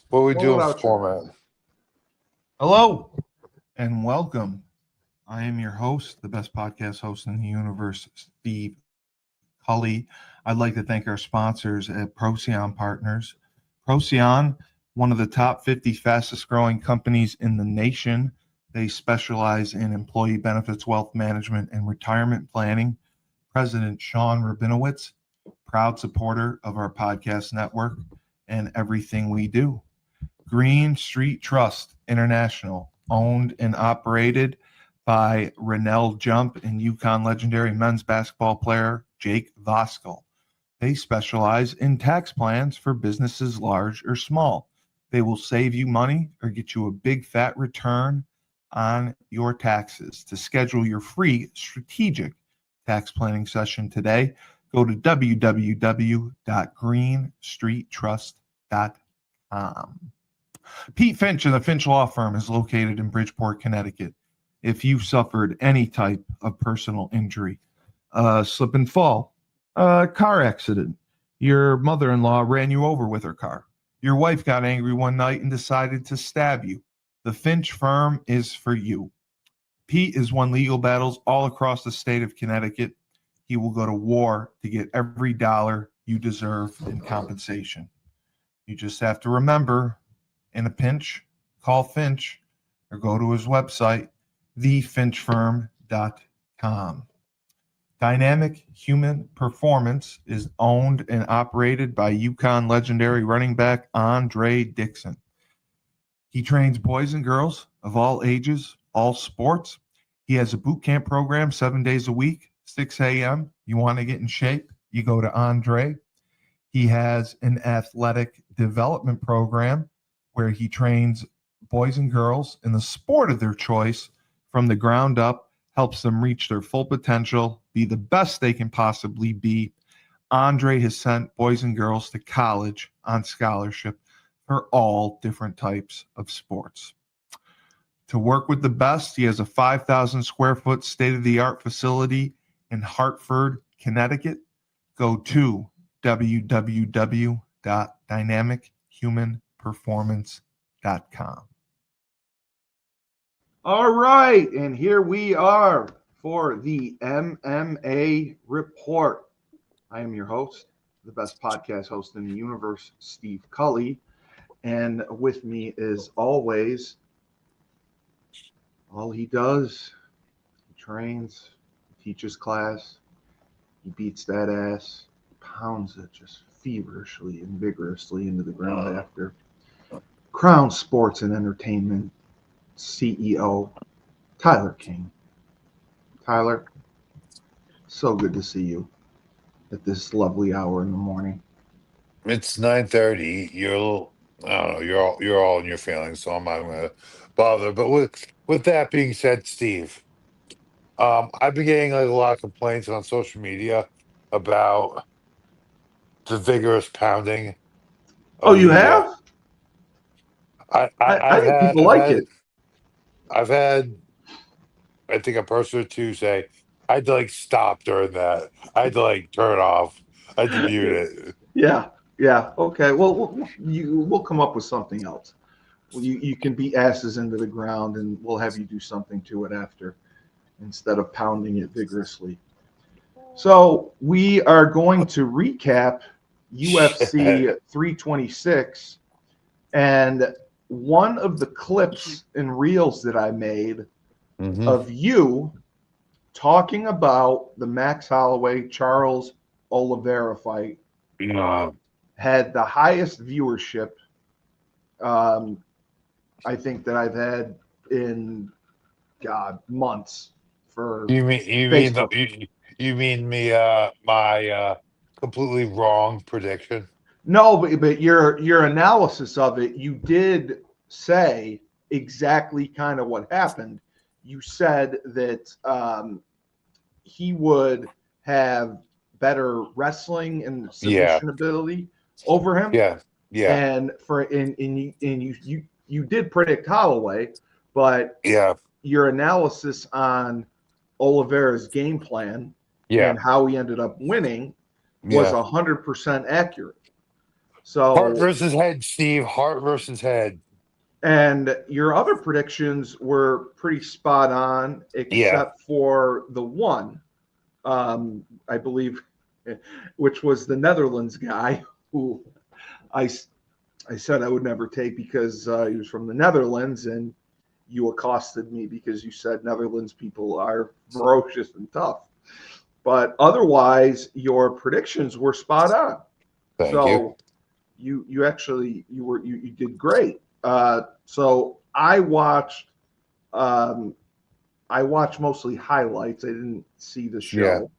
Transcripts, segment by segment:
What we Roll do it in out, format? Hello and welcome. I am your host, the best podcast host in the universe, Steve Cully. I'd like to thank our sponsors at Procyon Partners. Procyon, one of the top 50 fastest growing companies in the nation. They specialize in employee benefits, wealth management, and retirement planning. President Sean Rabinowitz, proud supporter of our podcast network and everything we do. Green Street Trust International, owned and operated by Rennell Jump and UConn legendary men's basketball player Jake Voskuhl. They specialize in tax plans for businesses large or small. They will save you money or get you a big fat return on your taxes. To schedule your free strategic tax planning session today, go to www.greenstreettrust.com. Pete Finch and the Finch Law Firm is located in Bridgeport, Connecticut. If you've suffered any type of personal injury, slip and fall, car accident, your mother-in-law ran you over with her car, your wife got angry one night and decided to stab you, the Finch Firm is for you. Pete has won legal battles all across the state of Connecticut. He will go to war to get every dollar you deserve in compensation. You just have to remember, in a pinch, call Finch or go to his website, thefinchfirm.com. Dynamic Human Performance is owned and operated by UConn legendary running back Andre Dixon. He trains boys and girls of all ages, all sports. He has a boot camp program 7 days a week, 6 a.m. You want to get in shape, you go to Andre. He has an athletic development program where he trains boys and girls in the sport of their choice from the ground up, helps them reach their full potential, be the best they can possibly be. Andre has sent boys and girls to college on scholarship for all different types of sports. To work with the best, he has a 5,000 square foot state-of-the-art facility in Hartford, Connecticut. Go to www.dynamichumanperformance.com. All right, and here we are for the MMA Report. I am your host, the best podcast host in the universe, Steve Cully. And with me, as always, all he does, he trains, he teaches class, he beats that ass, pounds it just feverishly and vigorously into the ground after. Crowne Sports and Entertainment CEO, Tyler King. Tyler, so good to see you at this lovely hour in the morning. It's 9:30. I don't know. You're all in your feelings, so I'm not going to bother. But with that being said, Steve, I've been getting like a lot of complaints on social media about the vigorous pounding. Oh, you have? I think people like it. I've had, I think, a person or two say I had to like stop during that. I had to like turn it off. I had to mute it. Yeah. Okay. Well, we'll come up with something else. You can beat asses into the ground, and we'll have you do something to it after, instead of pounding it vigorously. So we are going to recap UFC 326, and one of the clips and reels that I made of you talking about the Max Holloway Charles Oliveira fight had the highest viewership I think that I've had in months for You mean Facebook. you mean me my completely wrong prediction? No, but your analysis of it, you did say exactly kind of what happened. You said that he would have better wrestling and submission ability over him. Yeah. And you did predict Holloway, but your analysis on Oliveira's game plan and how he ended up winning was 100% accurate. Heart So, versus head, Steve. Heart versus head. and your other predictions were pretty spot on, Yeah. except for the one, I believe, which was the Netherlands guy who I, I said I would never take because he was from the Netherlands, and you accosted me because you said Netherlands people are ferocious and tough. But otherwise, your predictions were spot on. Thank you. So you actually you did great. So I watched mostly highlights. I didn't see the Yeah. show,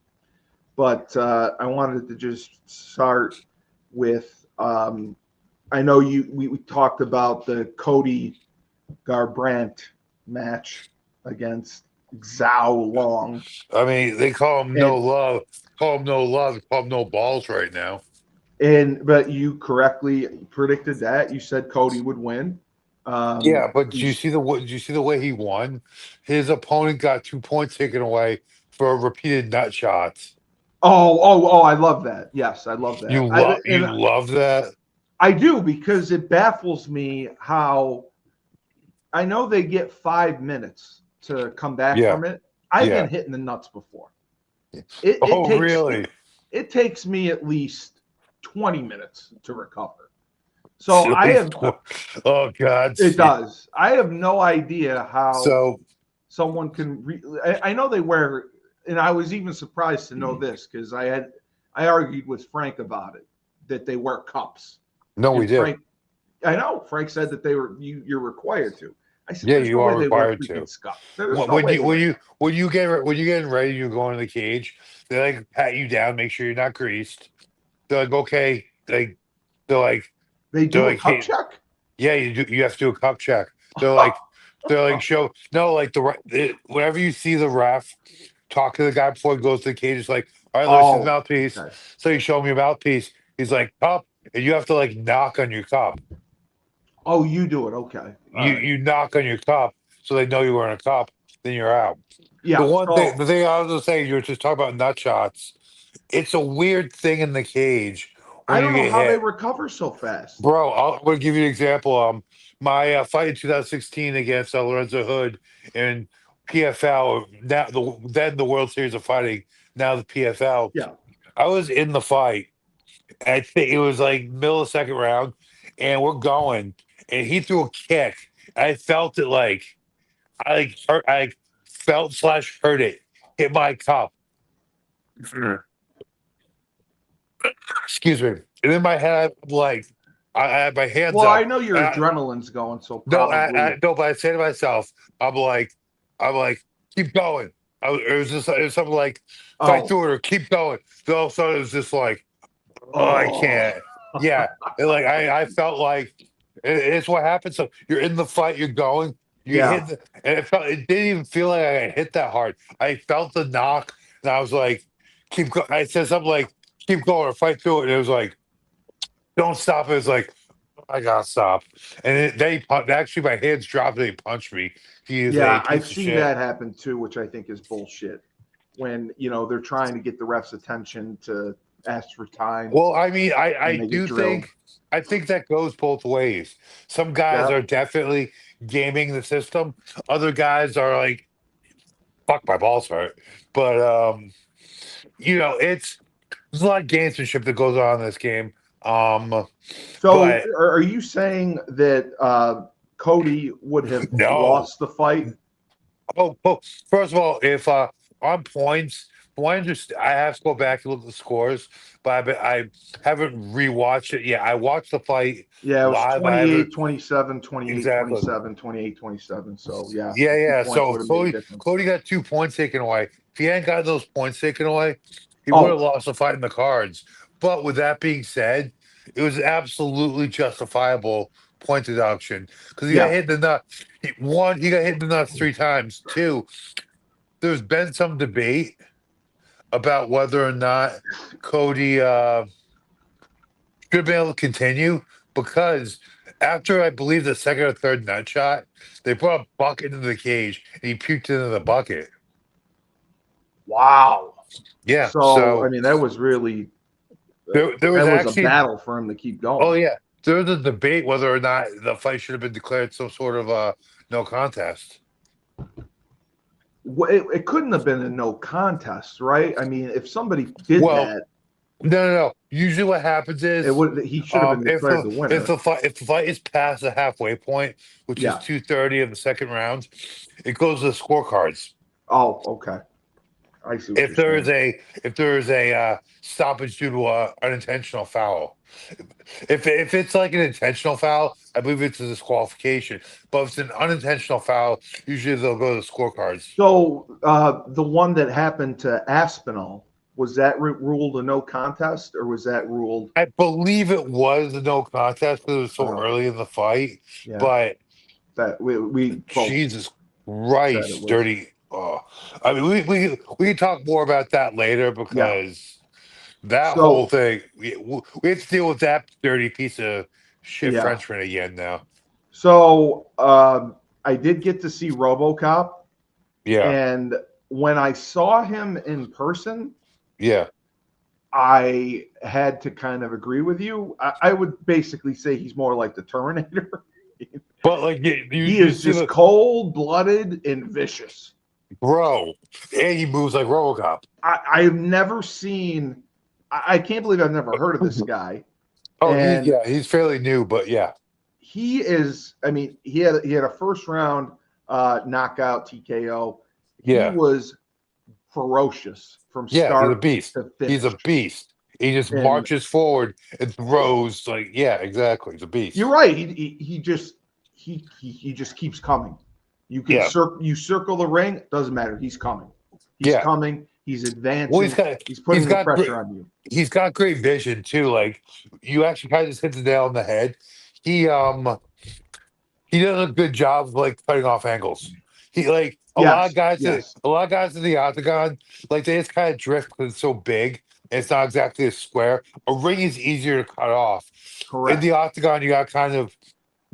but I wanted to just start with. I know we talked about the Cody Garbrandt match against Zhao Long, I mean, they call him no and love. Call him no love. Call him no balls right now. but you correctly predicted that. You said Cody would win. Yeah, but did you He's see did you see the way he won? His opponent got 2 points taken away for repeated nut shots. oh, I love that. Yes, I love that. You love that? I do because it baffles me how I know they get 5 minutes to come back Yeah. from it. I've Yeah. been hitting the nuts before. Yeah. It Oh, takes really? it takes me at least 20 minutes to recover. So At I least have oh God. it does. I have no idea how So someone can. I know they wear, and I was even surprised to know this because I argued with Frank about it that they wear cups, no, we and do. Frank, I know Frank said that you're required to. I said, Yeah, "There's you no way are they wear required to. freaking scuff. There's no way they wear." When you getting ready, you're going to the cage. They like pat you down, make sure you're not greased. They're like, okay, they're like They they're do a like, cup hey, check. yeah, you have to do a cup check. They're like show no like whenever you see the ref talk to the guy before he goes to the cage, it's like, all right, let me see the Oh, mouthpiece. okay. So you show me a mouthpiece. He's like cup, and you have to like knock on your cup. Oh, you do it. Okay. All right. You knock on your cup so they know you were in a cup. Then you're out. Yeah. The thing I was gonna say, you were just talking about nut shots. It's a weird thing in the cage I when you don't know get how they hit. recover so fast. Bro, I'm gonna give you an example. My fight in 2016 against Lorenzo Hood in PFL. Now then the World Series of Fighting. Now the PFL. Yeah. I was in the fight. I think it was like middle of second round, and we're going, and he threw a kick. I felt it like I like felt slash heard it hit my cup. Excuse me. And in my head, like I had my hands Well, I up. know your adrenaline's going, so No, probably. no, but I say to myself, I'm I'm like, keep going. It was something like, fight Oh. through it or keep going. Then all of a sudden, it was just like, oh, I Oh. can't. Yeah, and like I felt like it's what happens. So you're in the fight, you're going, you Yeah. hit, and it didn't even feel like I hit that hard. I felt the knock, and I was like, keep going. I said something like, keep going or fight through it. And it was like, don't stop. It was like, I gotta stop. And actually my hands dropped and they punched me. He is a Yeah, I've piece of seen shit. that happen too, which I think is bullshit. When they're trying to get the ref's attention to ask for time Well, I mean, and they get drilled. I think that goes both ways. Some guys Yeah. are definitely gaming the system. Other guys are like, fuck my balls hurt. But there's a lot of gamesmanship that goes on in this game. So But are you saying that Cody would have no. lost the fight? Oh, first of all, if on points, I have to go back and look at the scores, but I haven't rewatched it yet. I watched the fight Yeah, it was live. I haven't 28-27, 28 exactly. 27, 28-27. So yeah, Yeah, the 2 yeah. points So would have made a difference. Cody got 2 points taken away. If he hadn't got those points taken away, he would have Oh, lost the fight in the cards. But with that being said, it was absolutely justifiable point deduction because he got yeah. hit in the nut. One, he got hit in the nuts 3 times. Two, there's been some debate about whether or not Cody should be able to continue because after I believe the second or third nut shot, they put a bucket into the cage and he puked into the bucket. Wow. Yeah, So I so mean, that was really There was that was a actually, battle for him to keep going. oh yeah, there was a debate whether or not the fight should have been declared some sort of no contest. It couldn't have been a no contest, right? I mean, if somebody did Well, that, no. Usually, what happens it is, would he should have been declared the winner. if the fight is past the halfway point, which is Yeah. 2:30 of the second round, it goes to the scorecards. Oh, okay. I see what If there is a stoppage due to unintentional foul, if it's like an intentional foul, I believe it's a disqualification. But if it's an unintentional foul, usually they'll go to the scorecards. So the one that happened to Aspinall, was that ruled a no contest, or was that ruled? I believe it was a no contest because it was so Oh. early in the fight. Yeah. But That we both Jesus said it Christ, was. dirty. Oh, I mean, we can talk more about that later because that So- whole thing, we have to deal with that dirty piece of shit Yeah. Frenchman again now. So I did get to see RoboCop, Yeah, and when I saw him in person, yeah. I had to kind of agree with you. I would basically say he's more like the Terminator. But like He is just cold-blooded and vicious. bro, and he moves like RoboCop. I've never seen. I can't believe I've never heard of this guy. Oh, And he's fairly new, but yeah, he is. I mean, he had a first round knockout TKO. yeah, He was ferocious from yeah. He's a start beast. to finish. He's a beast. He just And- marches forward and throws like, yeah, exactly. He's a beast. You're right. He just keeps coming. You can Yeah. you circle the ring. Doesn't matter. He's coming. He's Yeah. coming. He's advancing. Well, he's putting the got pressure great- on you. He's got great vision too. Like you actually kind of just hit the nail on the head. He does a good job of like cutting off angles. He like a lot of guys in the octagon, like they just kind of drift because it's so big and it's not exactly a square. A ring is easier to cut off. Correct. In the octagon, you got to kind of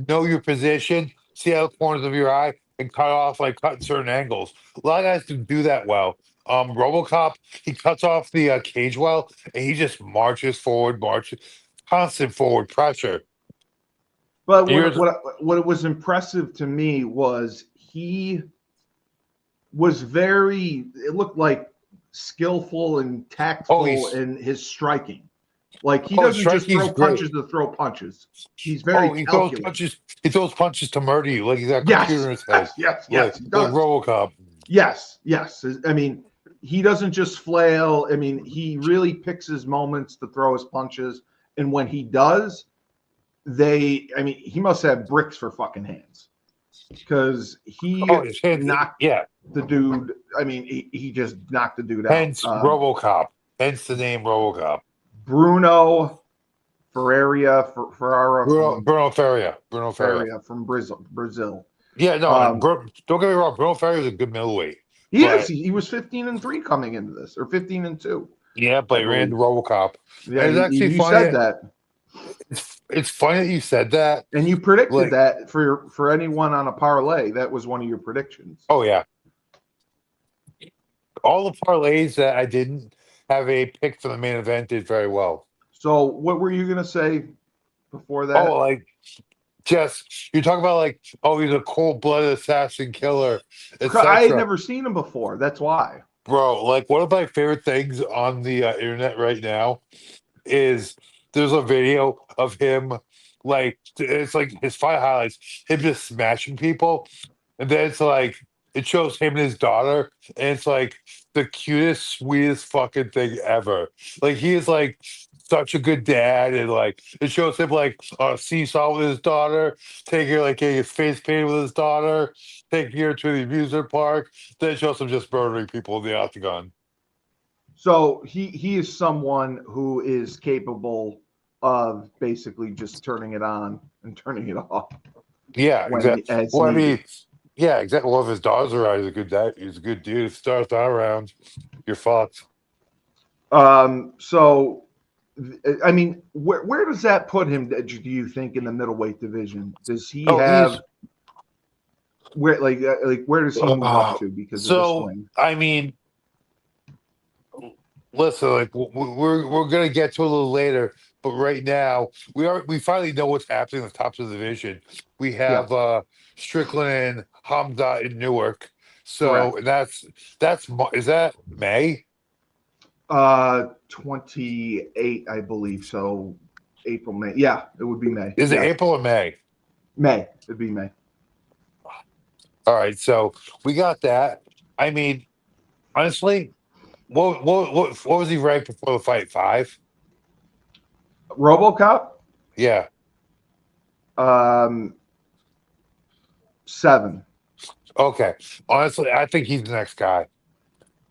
know your position, see out the corners of your eye, and cut off like cutting certain angles. A lot of guys can do that well. RoboCop, he cuts off the cage well, and he just marches forward, constant forward pressure. But Here's- what was impressive to me was he was very. It looked like skillful and tactful in his striking. Like he doesn't just throw punches to throw punches. He's very he calculated. throws punches. He throws punches to murder you, like he's got a Yes, computer in his head. yes, like, he does. like RoboCop. Yes. I mean, he doesn't just flail. I mean, he really picks his moments to throw his punches, and when he does, he must have bricks for fucking hands because he knocked the dude. I mean, he just knocked the dude out. Hence RoboCop. Hence the name RoboCop. Bruno Ferreira. Bruno Ferreira from Brazil. Yeah, no, don't get me wrong. Bruno Ferreira is a good middleweight. He was 15-3 coming into this, or 15-2. Yeah, but he ran the RoboCop. Yeah, it's actually you funny said that. It's funny that you said that, and you predicted that for anyone on a parlay. That was one of your predictions. Oh yeah, all the parlays that I didn't have a pick for the main event did very well. So what were you gonna say before that? Oh, like just you're talking about like, oh, he's a cold-blooded assassin killer. I had never seen him before. That's why, bro. Like one of my favorite things on the internet right now is there's a video of him, like it's like his fight highlights, him just smashing people, and then it's like it shows him and his daughter, and it's like the cutest, sweetest fucking thing ever. Like he is like such a good dad, and like it shows him like on a seesaw with his daughter, taking her like getting his face painted with his daughter, taking her to the amusement park. Then it shows him just murdering people in the octagon. So he is someone who is capable of basically just turning it on and turning it off. Yeah, exactly. Well, I mean, yeah, exactly. Well, if his daughters are around, he's a good dad. He's a good dude. If his daughters not around, you're fucked. So, I mean, where does that put him? Do you think in the middleweight division? Does he have where where does he move up to because of the swing? I mean, listen, like we're gonna get to it a little later, but right now we finally know what's happening at the top of the division. We Yeah, have Strickland and Hamza in Newark. So correct. is that May? 28, I believe. So April, May. Yeah, it would be May. Is it Yes, April or May? May. It'd be May. All right, so we got that. I mean, honestly, what was he ranked before the fight? 5? RoboCop, Yeah. 7. Okay. Honestly, I think he's the next guy.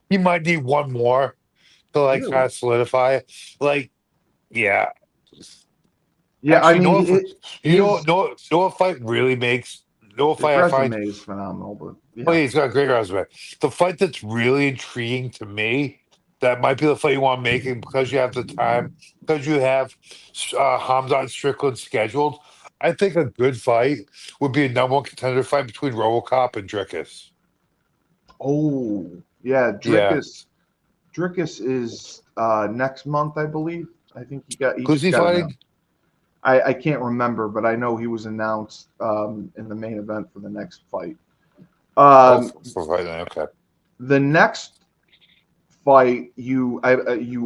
He might need one more to like kind Really? of solidify it. Like, yeah. Yeah, I Actually, mean, know what fight really makes no what his fight I find. resume is phenomenal, but Oh, yeah. yeah, he's got a great resume. The fight that's really intriguing to me, that might be the fight you want to make, and because you have the time, because you have Hamza and Strickland scheduled, I think a good fight would be a number one contender fight between RoboCop and Dricus. Oh, yeah, Yeah. Dricus is next month, I believe. I think he Who's just he got fighting? announced. I can't remember, but I know he was announced in the main event for the next fight. Oh, Um, for fighting. Okay. the next fight you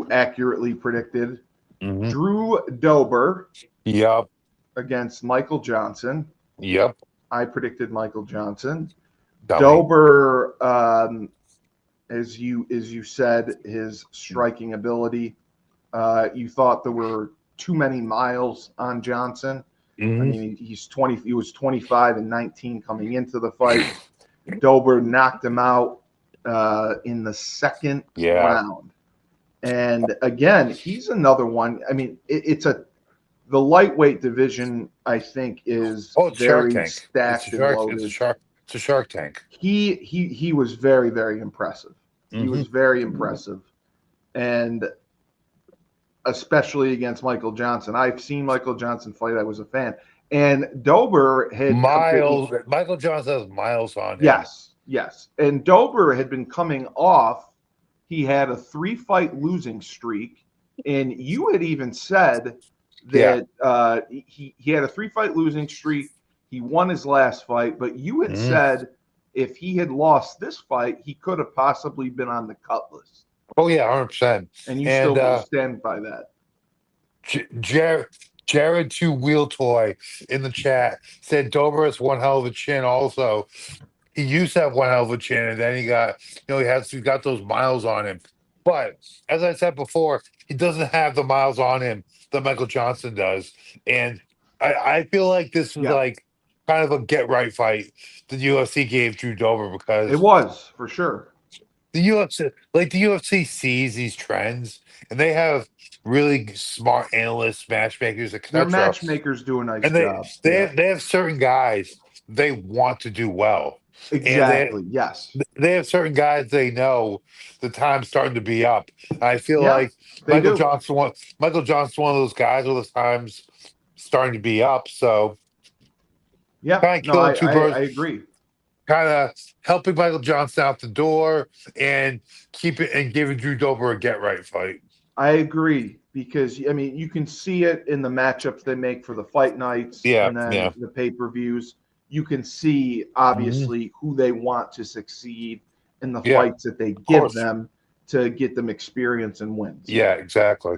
accurately predicted Hmm. Drew Dober Yep. against Michael Johnson. Yep. I predicted Michael Johnson. Dummy. Dober, as you said, his striking ability. You thought there were too many miles on Johnson. I Hmm. mean, he's 20. He was 25 and 19 coming into the fight. Dober knocked him out in the second Yeah. round. And again, he's another one. I mean, the lightweight division, I think, is Oh, it's Shark very Tank. stacked and It's a loaded. shark. It's a Shark Tank. He was very, very impressive. He Hmm. was very impressive, and especially against Michael Johnson. I've seen Michael Johnson fight. I was a fan, and Dober had Miles. Michael Johnson has miles on him. yes, and Dober had been coming off. He had a 3-fight losing streak, and you had even said Yeah. that he had a 3-fight losing streak. He won his last fight, but you had Hmm. said if he had lost this fight, he could have possibly been on the cut list, Oh yeah, 100%. and you And still stand by that. Jared Two Wheel Toy in the chat said Dober has one hell of a chin. Also, he used to have one hell of a chin, and then he got those miles on him. But as I said before, he doesn't have the miles on him that Michael Johnson does, and I feel like this was Yeah, like kind of a get right fight the UFC gave Drew Dober it because was for sure. the UFC sees these trends and they have really smart analysts, matchmakers, Their etc. matchmakers do a nice And they job. they Yeah, have, they have certain guys they want to do well, and exactly. Yes. they have certain guys they know the time's starting to be up. I feel Yeah, like they do. Michael Johnson one of those guys where the time's starting to be up. So Yeah. kind of No, killing two I birds, agree. kind of helping Michael Johnson out the door and keep it and giving Drew Dober a get right fight. I agree because I mean you can see it in the matchups they make for the fight nights Yeah, and then yeah. the pay-per-views. You can see Mhm. obviously who they want to succeed in the Yeah, fights that they of give course. them to get them experience and wins. Yeah, exactly.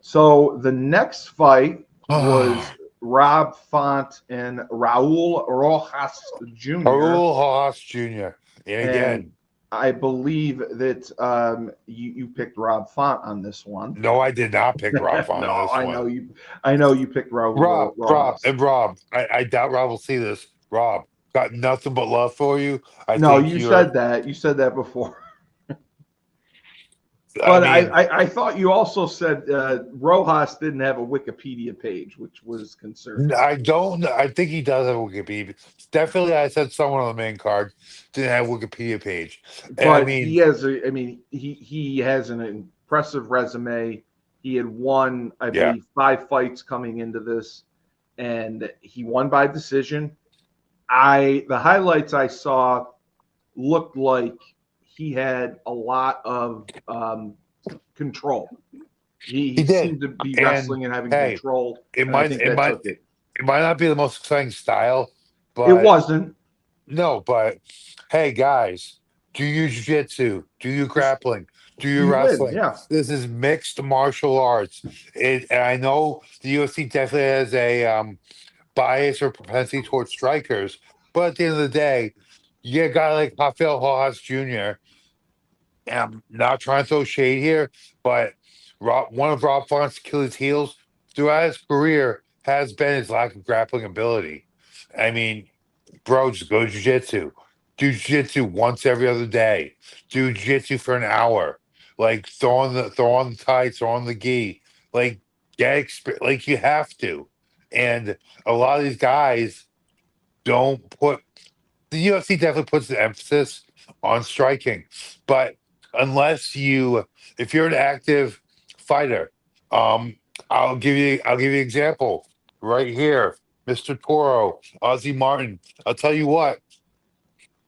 So the next fight was Rob Font and Raul Rojas Jr. Raul Haas Jr. And And again, I believe that you picked Rob Font on this one. no, I did not pick Rob on No, this one. I know you picked Raul Rojas. Rob. I doubt Rob will see this. Rob, got nothing but love for you. I No, think you you're. said that. You said that before. I But mean, I thought you also said Rojas didn't have a Wikipedia page, which was concerning. I don't. I think he does have a Wikipedia. Definitely, I said someone on the main card didn't have a Wikipedia page. And I But mean, he has an impressive resume. He had won, I yeah, believe, 5 fights coming into this, and he won by decision. The highlights I saw looked like he had a lot of control. He He did. seemed to be And wrestling and having hey, control, it and I might think it that might took it. it might not be the most exciting style, It but wasn't. no, but hey guys, do you jiu-jitsu? Do you This, grappling? Do you you win, wrestling? yeah. This is mixed martial arts. And I know the UFC definitely has a bias or propensity towards strikers, but at the end of the day, you got a guy like Rafael Rojas Jr. And I'm not trying to throw shade here, but one of Rob Font's Achilles' heels throughout his career has been his lack of grappling ability. I mean, bro, just go to jiu-jitsu. Do jiu-jitsu once every other day. Do jiu-jitsu for an hour. Like throw on the tights, throw on the gi. Like like you have to. And a lot of these guys don't put the UFC definitely puts the emphasis on striking, but if you're an active fighter, um, I'll give you an example right here, Mr. Toro, Ozzy Martin. I'll tell you what,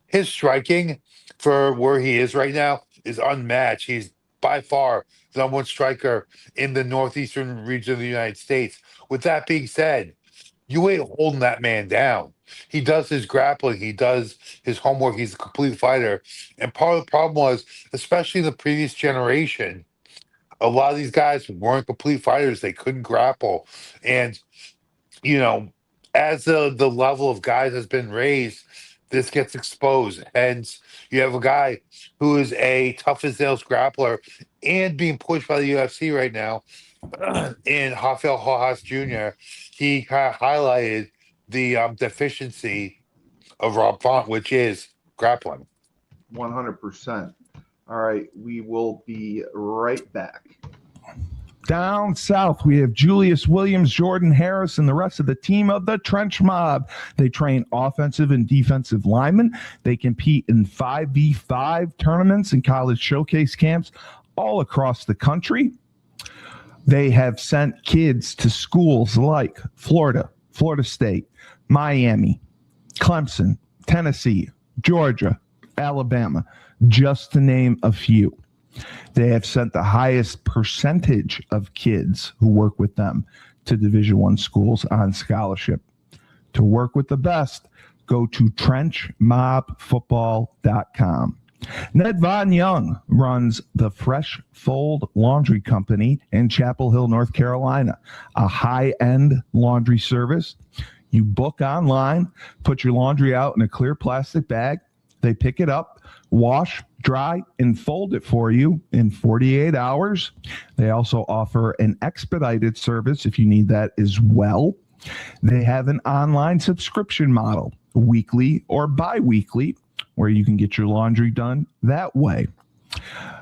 his striking for where he is right now is unmatched. He's by far the number one striker in the northeastern region of the United States. With that being said, you ain't holding that man down. He does his grappling, he does his homework, he's a complete fighter. And part of the problem was, especially the previous generation, a lot of these guys weren't complete fighters. They couldn't grapple. And, you know, as the level of guys has been raised, this gets exposed. Hence, you have a guy who is a tough as nails grappler and being pushed by the UFC right now in Rafael Rojas Jr., he kind of highlighted the deficiency of Rob Font, which is grappling. 100%. All right, we will be right back. Down south, we have Julius Williams, Jordan Harris, and the rest of the team of the Trench Mob. They train offensive and defensive linemen. They compete in 5v5 tournaments and college showcase camps all across the country. They have sent kids to schools like Florida, Florida State, Miami, Clemson, Tennessee, Georgia, Alabama, just to name a few. They have sent the highest percentage of kids who work with them to Division I schools on scholarship. To work with the best, go to trenchmobfootball.com. Ned Von Young runs the Fresh Fold Laundry Company in Chapel Hill, North Carolina, a high-end laundry service. You book online, put your laundry out in a clear plastic bag. They pick it up, wash, dry, and fold it for you in 48 hours. They also offer an expedited service if you need that as well. They have an online subscription model, weekly or bi-weekly, where you can get your laundry done that way.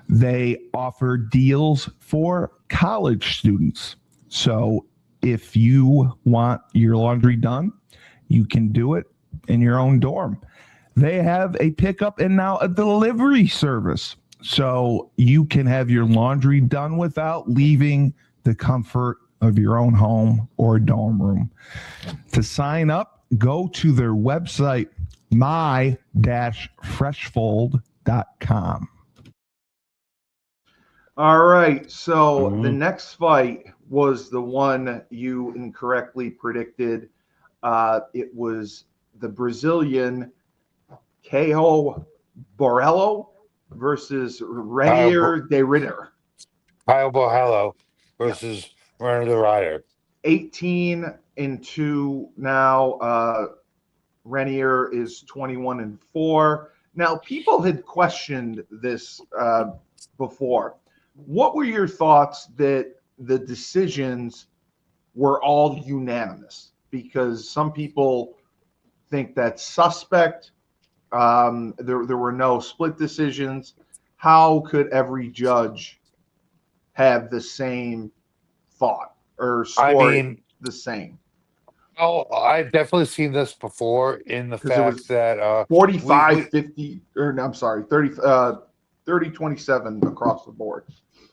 They offer deals for college students. So if you want your laundry done, you can do it in your own dorm. They have a pickup and now a delivery service. So you can have your laundry done without leaving the comfort of your own home or dorm room. To sign up, go to their website, my-freshfold.com. All right, so the next fight was the one you incorrectly predicted. It was the Brazilian Caio Borrello versus Renier de Ritter. Kyle Bohello versus Runner the Rider. 18-2 now. Renier is 21-4. Now, people had questioned this before. What were your thoughts that the decisions were all unanimous? Because some people think that's suspect. There were no split decisions. How could every judge have the same thought or score the same? Oh, I've definitely seen this before in the fact that 45-50, or I'm sorry, 30-27 across the board.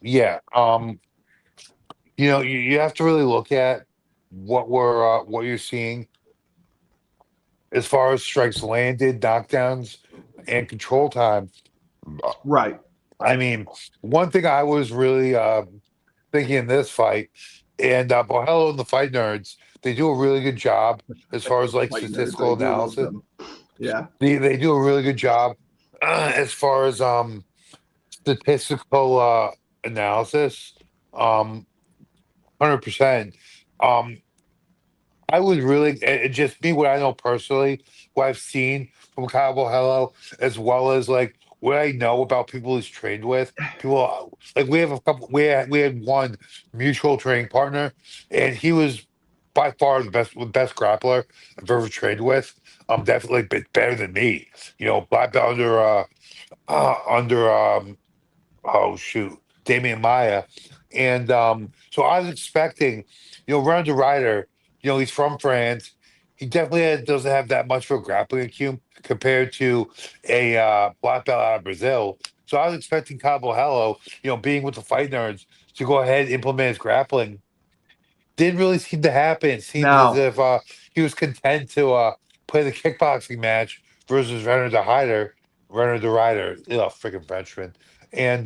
Yeah. You have to really look at what you're seeing as far as strikes landed, knockdowns, and control time. Right. I mean, one thing I was really thinking in this fight, and Bohello and the Fight Nerds, they do a really good job as far as like Fight nerds, I statistical do love analysis. them. Yeah. They do a really good job as far as statistical analysis. 100%. Um, I would really just me what I know personally, what I've seen from Kyle Bohello, as well as like what I know about people he's trained with. People like we have a couple. We had one mutual training partner, and he was by far the best grappler I've ever trained with. Definitely better than me. Black belt under oh shoot, Damian Maya. And so I was expecting, Ronald Ryder, he's from France. He definitely doesn't have that much of a grappling IQ compared to a black belt out of Brazil. So I was expecting Cabo Hello, being with the Fight Nerds, to go ahead and implement his grappling. Didn't really seem to happen. It seems as Now, if he was content to play the kickboxing match versus Renner the Rider, freaking Frenchman. And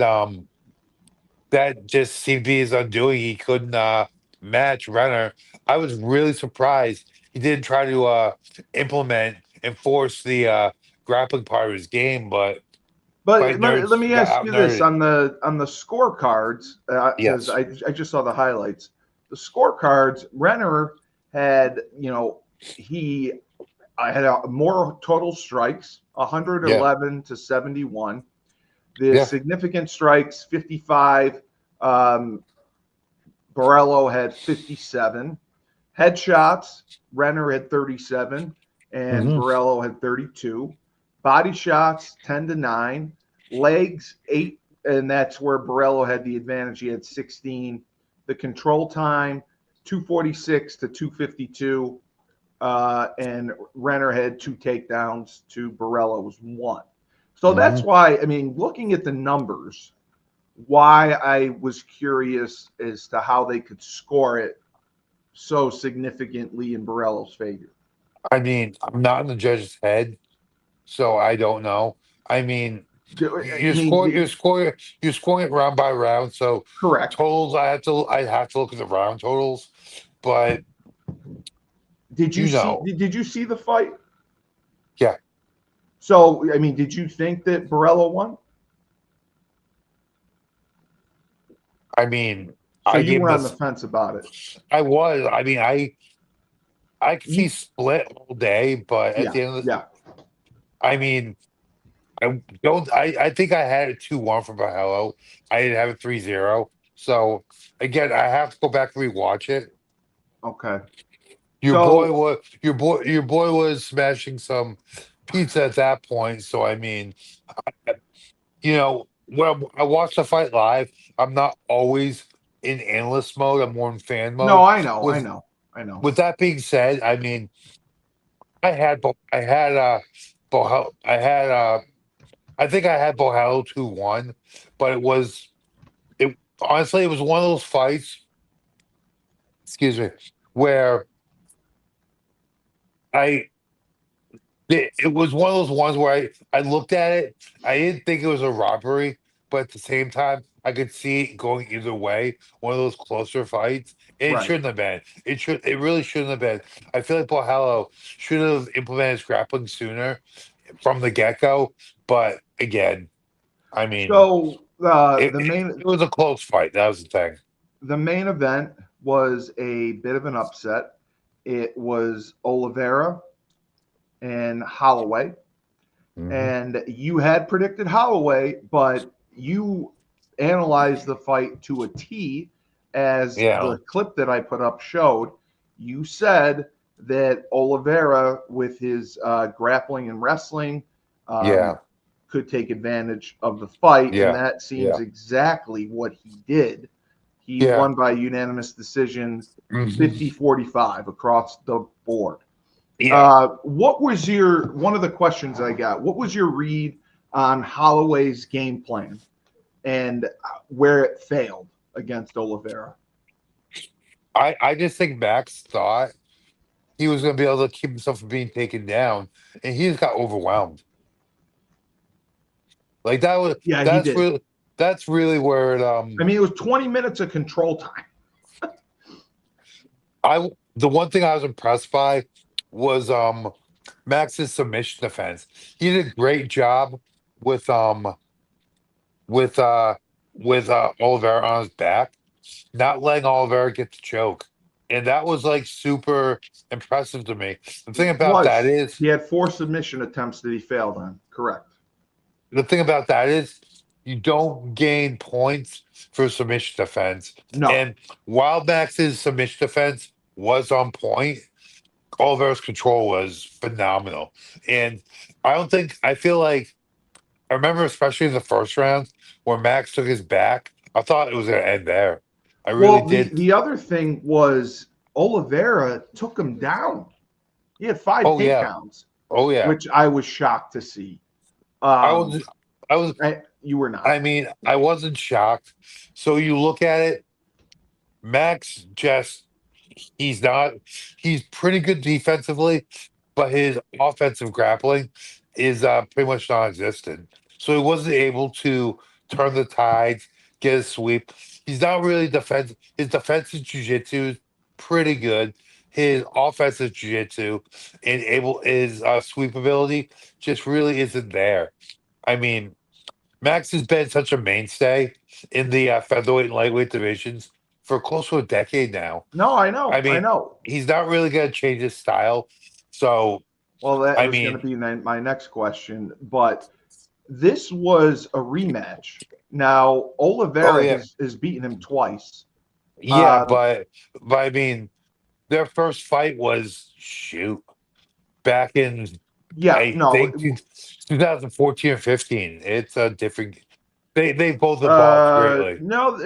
that just seemed to be his undoing. He couldn't match Renner. I was really surprised he didn't try to implement and force the grappling part of his game, but but Fight let Nerds me got ask out you this nerded. on the scorecards, because Yes. I just saw the highlights. The scorecards, Renner had, he I had more total strikes, Yeah. 111 to 71. The Yeah. significant strikes, 55. Borello had 57. Headshots, Renner had 37 and Hmm. Borello had 32. Body shots, 10 to 9. Legs, 8, and that's where Borello had the advantage. He had 16. The control time, 246 to 252. And Renner had 2 takedowns to Borello's 1. So Hmm. that's why, I mean, looking at the numbers, why I was curious as to how they could score it so significantly in Borello's favor. I mean, I'm not in the judge's head, so I don't know. I mean, I you're scoring, mean, you're scoring it round by round. So correct. totals, I have to look at the round totals, but Did you you see? know, Did you see the fight? yeah. So, I mean, did you think that Borello won? I mean, So I you gave were on the this. fence about it. I was. I mean, I could see You, split all day, but at yeah, the end of the, yeah. I mean, I don't. I think I had it 2-1 for Bahello. I didn't have it 3-0. So again, I have to go back and rewatch it. Okay. Your boy So was your boy was smashing some pizza at that point. So I mean, when I watch the fight live, I'm not always in analyst mode. I'm more in fan no, mode. I know, I With know, I know. with that being said, I mean, I had I think I had Bohel 2-1, but it honestly it was one of those fights, excuse me, where I it was one of those ones where I looked at it, I didn't think it was a robbery, but at the same time, I could see it going either way. One of those closer fights. And it Right. shouldn't have been. It really shouldn't have been. I feel like Bohalo should have implemented his grappling sooner from the get-go. But again, I mean, So it, it, it was a close fight. That was the thing. the main event was a bit of an upset. It was Oliveira and Holloway. Hmm. And you had predicted Holloway, but you analyzed the fight to a T, as Yeah. the clip that I put up showed. You said that Oliveira, with his grappling and wrestling, um, Yeah. could take advantage of the fight, and Yeah. that seems Yeah. exactly what he did. He Yeah. won by unanimous decision, Hmm. 50-45 across the board. Yeah. What was your one of the questions I got? What was your read on Holloway's game plan and where it failed against Oliveira? I just think Max thought he was going to be able to keep himself from being taken down, and he just got overwhelmed. Like Yeah, he that's did. really that's really where it I mean, it was 20 minutes of control time. the one thing I was impressed by was Max's submission defense. He did a great job with with uh Oliveira on his back, not letting Oliveira get the choke. And that was like super impressive to me. The thing about that is He had 4 submission attempts that he failed on. Correct. the thing about that is you don't gain points for submission defense. No. And while Max's submission defense was on point, Oliveira's control was phenomenal. And I feel like I remember especially in the first round where Max took his back, I thought it was gonna end there. I really Well, did. the other thing was Oliveira took him down. He had 5 Oh yeah. takedowns, Oh yeah. which I was shocked to see. I was You were not. I mean, I wasn't shocked. So you look at it, Max just he's not he's pretty good defensively, but his offensive grappling is pretty much non-existent. So he wasn't able to turn the tides, get a sweep. He's not really defensive. His defensive jiu-jitsu is pretty good. His offensive jiu-jitsu and able his sweep ability just really isn't there. I mean, Max has been such a mainstay in the featherweight and lightweight divisions for close to a decade now. No, I know. I mean, I know. he's not really going to change his style. So, Well, that I was going mean, to be my next question. But this was a rematch. Now, oh Oliveira yeah, has beaten him twice. yeah, but I mean, their first fight was back in Yeah, I no. think 2014 or 15. It's a different. They both evolved greatly. No,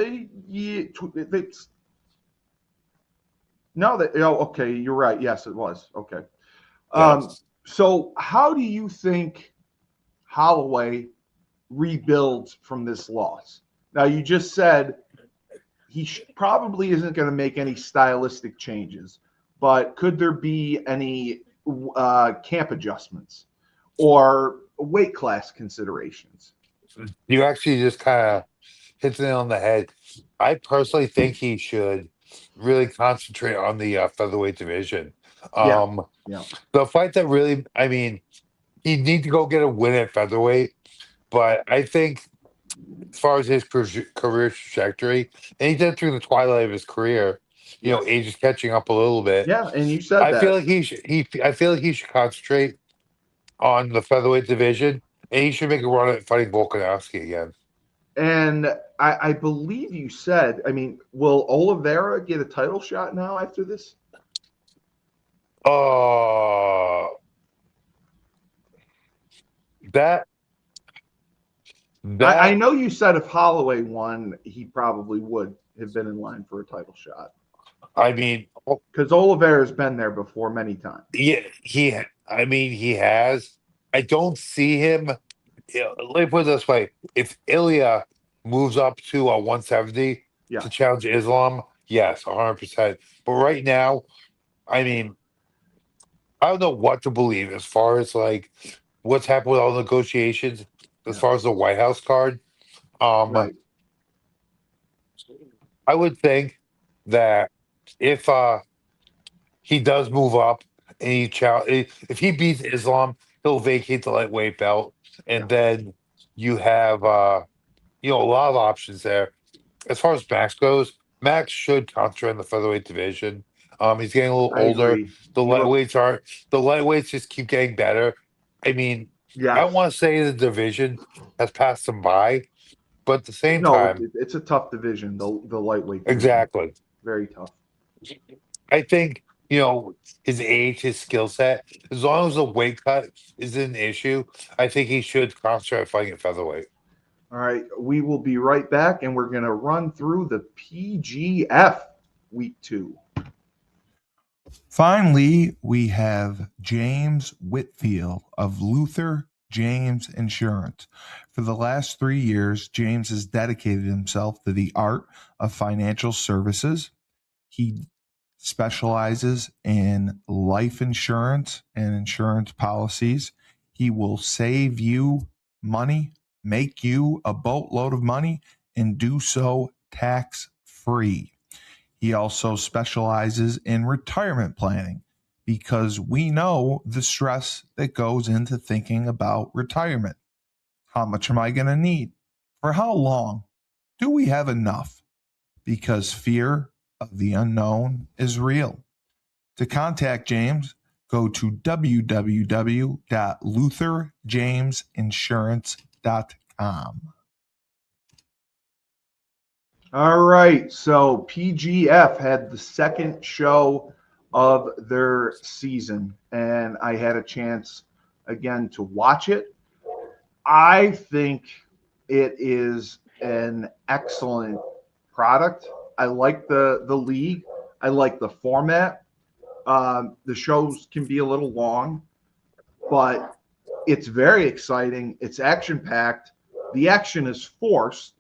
no, that oh, okay, you're right. Yes, it was. Okay. Yes. So how do you think Holloway rebuilds from this loss? Now, you just said he probably isn't going to make any stylistic changes, but could there be any camp adjustments or weight class considerations? You actually just kind of hit the nail on the head. I personally think he should really concentrate on the featherweight division. Yeah, Um, yeah, the fight that really, I mean, he'd need to go get a win at featherweight, but I think as far as his career trajectory, and he did through the twilight of his career, yes. age is catching up a little bit. Yeah, and you said I that. feel like I feel like he should concentrate on the featherweight division, and he should make a run at fighting Volkanovski again. And I believe you said, I mean, will Oliveira get a title shot now after this? Uh that I that know you said if Holloway won, he probably would have been in line for a title shot I mean, because Oliveira's been there before many times. yeah, he has. I don't see him. Let me put it this way: if Ilya moves up to 170 Yeah, to challenge Islam, yes, 100%. But right now, I mean, I don't know what to believe as far as like what's happened with all the negotiations, as yeah, far as the White House card. Um, right. I would think that if he does move up and if he beats Islam, he'll vacate the lightweight belt, Yeah, and then you have a lot of options there. As far as Max goes, Max should concentrate in the featherweight division. He's getting a little I older. agree. The lightweights just keep getting better. I mean, I don't Yes. want to say the division has passed him by, but at the same No, time, it's a tough division, the lightweight division. exactly. Very tough. I think, his age, his skill set, as long as the weight cut is an issue, I think he should concentrate on fighting at featherweight. All right, we will be right back, and we're going to run through the PGF week 2. Finally, we have James Whitfield of Luther James Insurance. For the last 3 years, James has dedicated himself to the art of financial services. He specializes in life insurance and insurance policies. He will save you money make you a boatload of money and do so tax-free. He also specializes in retirement planning because we know the stress that goes into thinking about retirement. How much am I going to need? For how long? Do we have enough? Because fear of the unknown is real. To contact James, go to www.lutherjamesinsurance.com. All right, so PGF had the second show of their season, and I had a chance again to watch it. I think it is an excellent product. I like the league. I like the format. The shows can be a little long, but it's very exciting. It's action packed. The action is forced,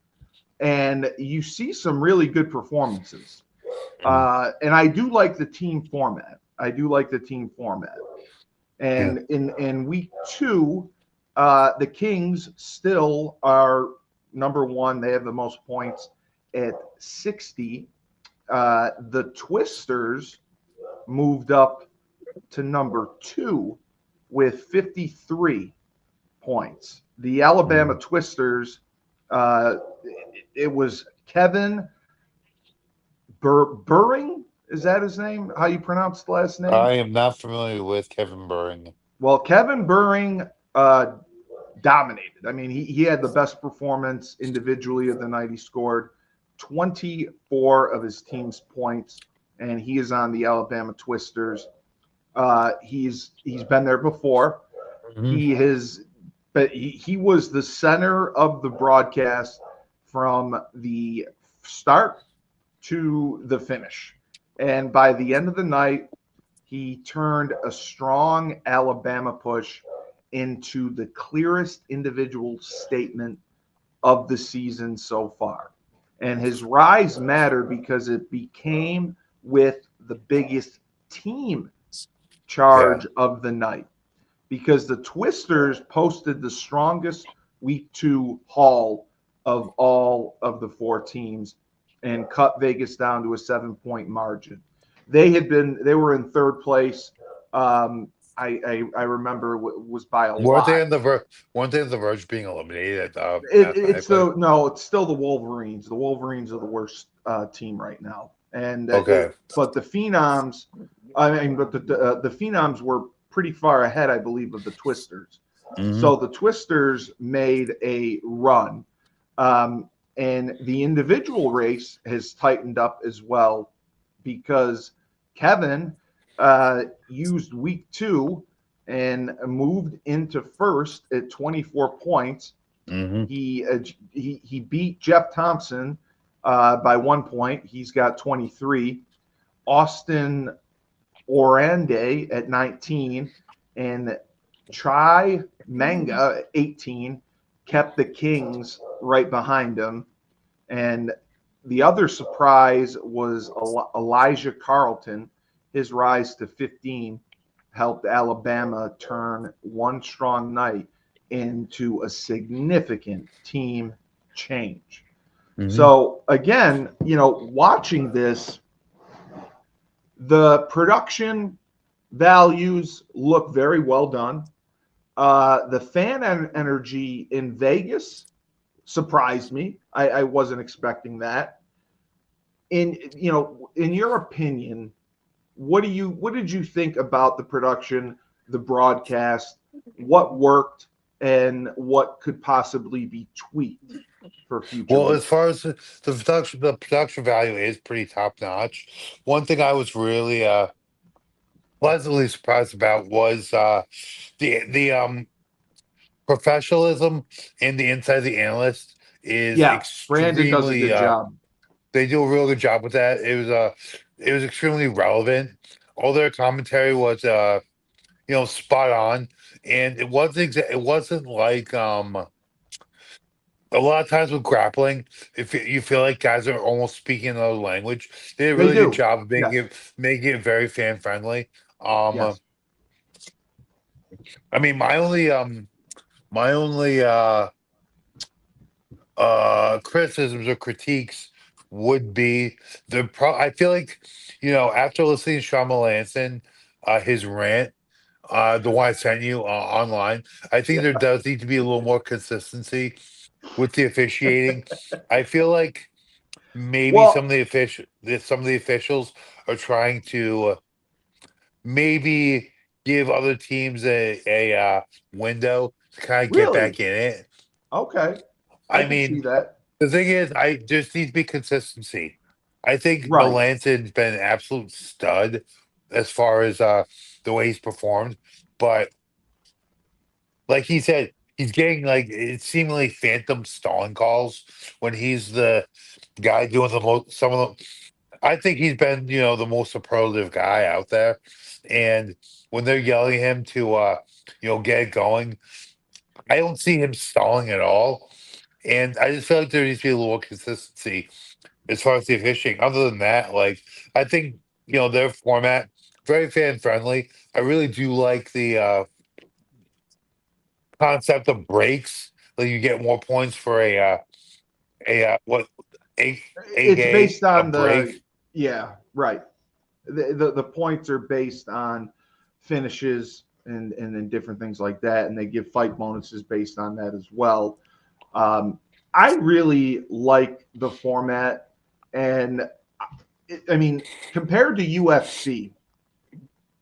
and you see some really good performances. And I do like the team format. And in week 2, the Kings still are number 1. They have the most points at 60. The Twisters moved up to number 2 with 53 points. The Alabama Twisters, it was Kevin Burring. Is that his name? How you pronounce the last name? I am not familiar with Kevin Burring. Well, Kevin Burring dominated. I mean, he had the best performance individually of the night. He scored 24 of his team's points, and he is on the Alabama Twisters. He's been there before. He was the center of the broadcast from the start to the finish. And by the end of the night, he turned a strong Alabama push into the clearest individual statement of the season so far. And his rise mattered because it became with the biggest team charge of the night. Because the Twisters posted the strongest week 2 haul of all of the 4 teams and cut Vegas down to a 7-point margin. They were in 3rd place. I remember it was by a lot. Weren't they on the verge of being eliminated? It's still the Wolverines. The Wolverines are the worst team right now. And but the Phenoms, the Phenoms were pretty far ahead, I believe, of the Twisters. So the Twisters made a run, and the individual race has tightened up as well because Kevin used week 2 and moved into first at 24 points. He beat Jeff Thompson by 1 point. He's got 23. Austin Orande at 19 and Chai Manga at 18 kept the Kings right behind him. And the other surprise was Elijah Carlton. His rise to 15 helped Alabama turn one strong night into a significant team change. So again, watching this, the production values look very well done. The fan energy in Vegas surprised me. I wasn't expecting that. In your opinion, what did you think about the production, the broadcast, what worked, and what could possibly be tweaked for future? Well, as far as the production value is pretty top notch. One thing I was really pleasantly surprised about was the professionalism and the inside of the analyst is Brandon does a good job. They do a real good job with that. It was extremely relevant. All their commentary was spot on, and it wasn't like a lot of times with grappling, if you feel like guys are almost speaking another language, they did a really good job of making it very fan friendly. I mean, my only criticisms or critiques would be I feel like, after listening to Sean Melanson, his rant, the one I sent you online, I think there does need to be a little more consistency with the officiating. I feel like maybe Well, some of the officials are trying to maybe give other teams a window to kind of get really? back in it. Okay. I I can see mean, that. the thing is, I just needs to be consistency. I think Right. Melanson's been an absolute stud as far as the way he's performed, but like he said, he's getting like it's seemingly phantom stalling calls when he's the guy doing the most. Some of them, I think he's been the most superlative guy out there, and when they're yelling at him to get it going, I don't see him stalling at all. And I just feel like there needs to be a little consistency as far as the officiating. Other than that, like I think their format very fan friendly. I really do like the concept of breaks. Like you get more points for what a It's a based a on break. yeah, right. The points are based on finishes and then different things like that, and they give fight bonuses based on that as well. Um, I really like the format, and I mean, compared to UFC,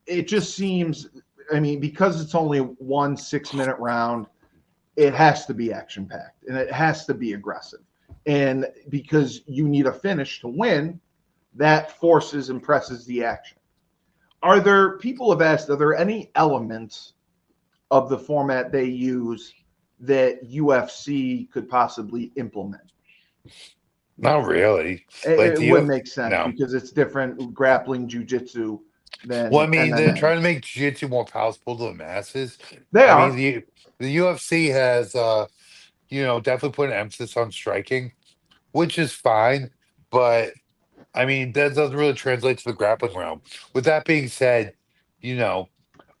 it just seems. I mean, because it's only one 6 minute round, it has to be action packed and it has to be aggressive. And because you need a finish to win, that forces and presses the action. Are there people have asked, are there any elements of the format they use that UFC could possibly implement? Not really. Like It the would make sense no. because it's different grappling jujitsu Well, I than mean, they're MMA. trying to make jiu-jitsu more palatable to the masses. They I mean, are. the UFC has definitely put an emphasis on striking, which is fine, but I mean, that doesn't really translate to the grappling realm. With that being said, you know,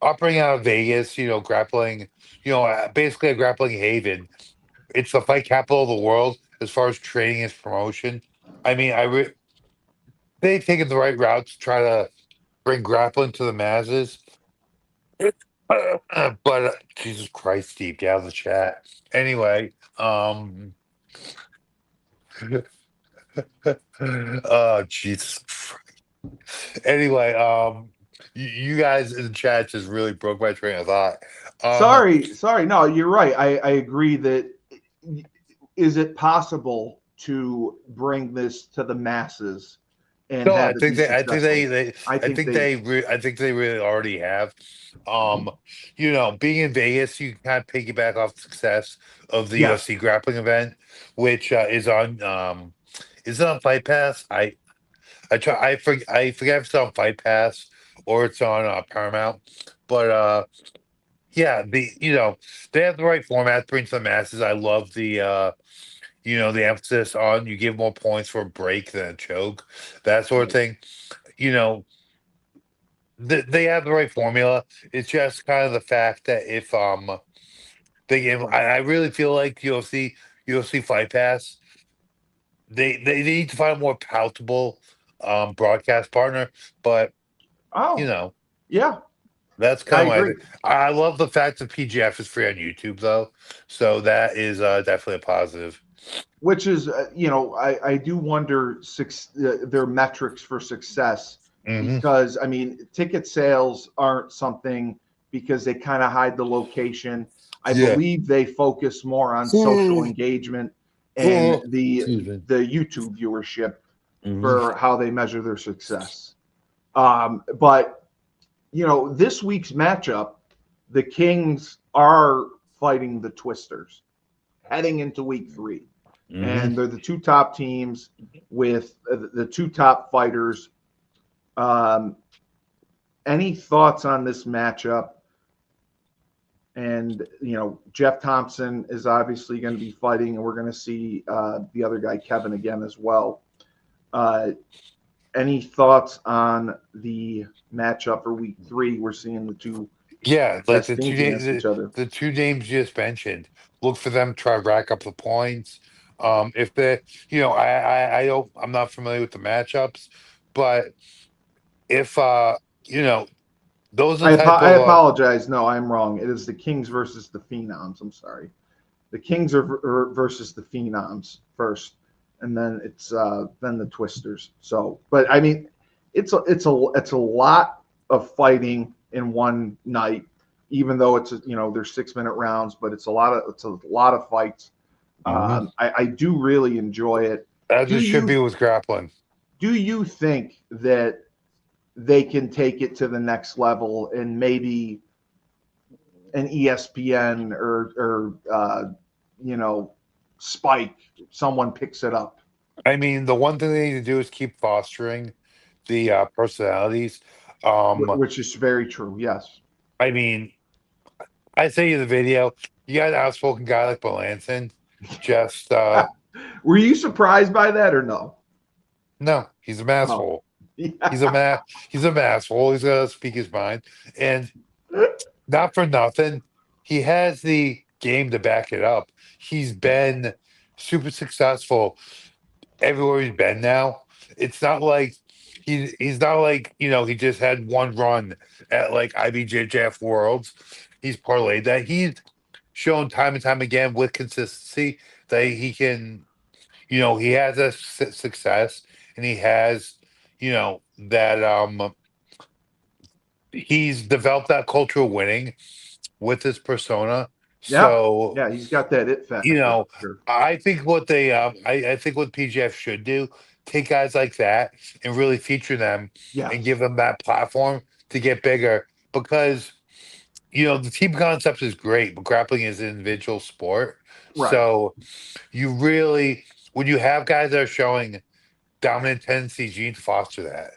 operating out of Vegas, grappling, basically a grappling haven. It's the fight capital of the world as far as training and promotion. I mean, they've taken the right route to try to bring grappling to the masses. But Jesus Christ, Steve, get out of the chat. Anyway, oh Jesus. Anyway, you guys in the chat just really broke my train of thought. Um, Sorry. No, you're right. I agree that is it possible to bring this to the masses and no, have it be successful? I think they I think they really already have. Um, being in Vegas, you can kind of piggyback off the success of the yes. UFC grappling event, which is it on Fight Pass? I forget if it's on Fight Pass or it's on Paramount, but yeah, they have the right format to bring to the masses. I love the emphasis on you give more points for a break than a choke, that sort of Right. thing. You know, they have the right formula. It's just kind of the fact that if I really feel like UFC Fight Pass, they need to find a more palatable broadcast partner. But you Oh, know, yeah, that's I kind of my agree. thing. I love the fact that PGF is free on YouTube though, so that is definitely a positive. Which is, I do wonder their metrics for success Hmm. because, I mean, ticket sales aren't something because they kind of hide the location. I Yeah. believe they focus more on social engagement and the Excuse me. the YouTube viewership Hmm. for how they measure their success. But this week's matchup, the Kings are fighting the Twisters heading into week 3. Hmm. And they're the two top teams with the two top fighters. Um, any thoughts on this matchup? And Jeff Thompson is obviously going to be fighting, and we're going to see the other guy Kevin again as well. Any thoughts on the matchup for week 3? We're seeing the two Yeah, like best teams against each other. the two names you just mentioned. Look for them to try to rack up the points. If they, I don't, I'm not familiar with the matchups, but if those are the type I of apologize. No, I'm wrong. It is the Kings versus the Phenoms. I'm sorry. The Kings are versus the Phenoms first, and then it's then the Twisters. So, but I mean, it's a lot of fighting in one night, even though there's 6 minute rounds, but it's a lot of fights. I do really enjoy it. as Do it should be you with grappling. do you think that they can take it to the next level and maybe an ESPN or Spike, someone picks it up? I mean, the one thing they need to do is keep fostering the personalities. Which is very true. Yes. I mean, I say you the video. You got an outspoken guy like Melanson. Just Were you surprised by that or no? no, he's a Oh, masshole. He's a yeah. ma he's a masshole. He's gonna speak his mind. And not for nothing, he has the game to back it up. He's been super successful everywhere he's been now. It's not like he's not like, he just had one run at like IBJJF Worlds. He's parlayed that. He's shown time and time again with consistency that he can, he has a success, and he has, that he's developed that culture of winning with his persona. Yeah. So, Yeah. He's got that it you factor. know, For sure. I think what I think what PGF should do, take guys like that and really feature them and Yes. give them that platform to get bigger, because the team concept is great, but grappling is an individual sport. Right. So you really, when you have guys that are showing dominant tendencies, you need to foster that.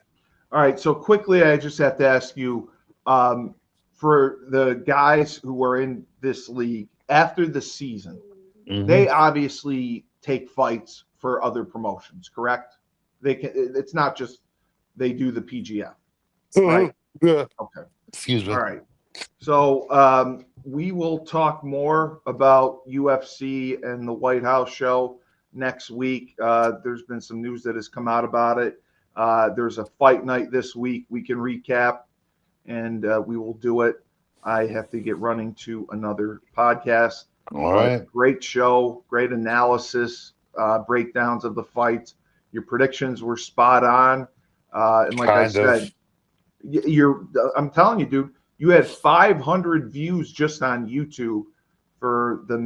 All right. So quickly, I just have to ask you, for the guys who are in this league after the season, they obviously take fights for other promotions, correct? They can. It's not just they do the PGF, right? Yeah. Okay. Excuse All me. right. So we will talk more about UFC and the White House show next week. There's been some news that has come out about it. There's a fight night this week. We can recap, and we will do it. I have to get running to another podcast. All But right. great show, great analysis, breakdowns of the fights. Your predictions were spot on. And like I Kind of. said, I'm telling you, dude, you had 500 views just on YouTube for the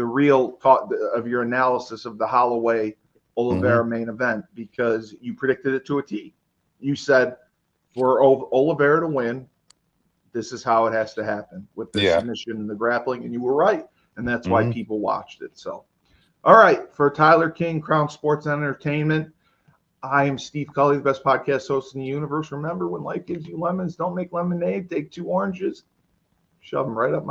real talk of your analysis of the Holloway Oliveira main event, because you predicted it to a T. You said for Oliveira to win, this is how it has to happen with the Yeah. submission and the grappling, and you were right, and that's why people watched it. So, all right, for Tyler King, Crowne Sports and Entertainment, I am Steve Cully, the best podcast host in the universe. Remember, when life gives you lemons, don't make lemonade. Take 2 oranges, shove them right up my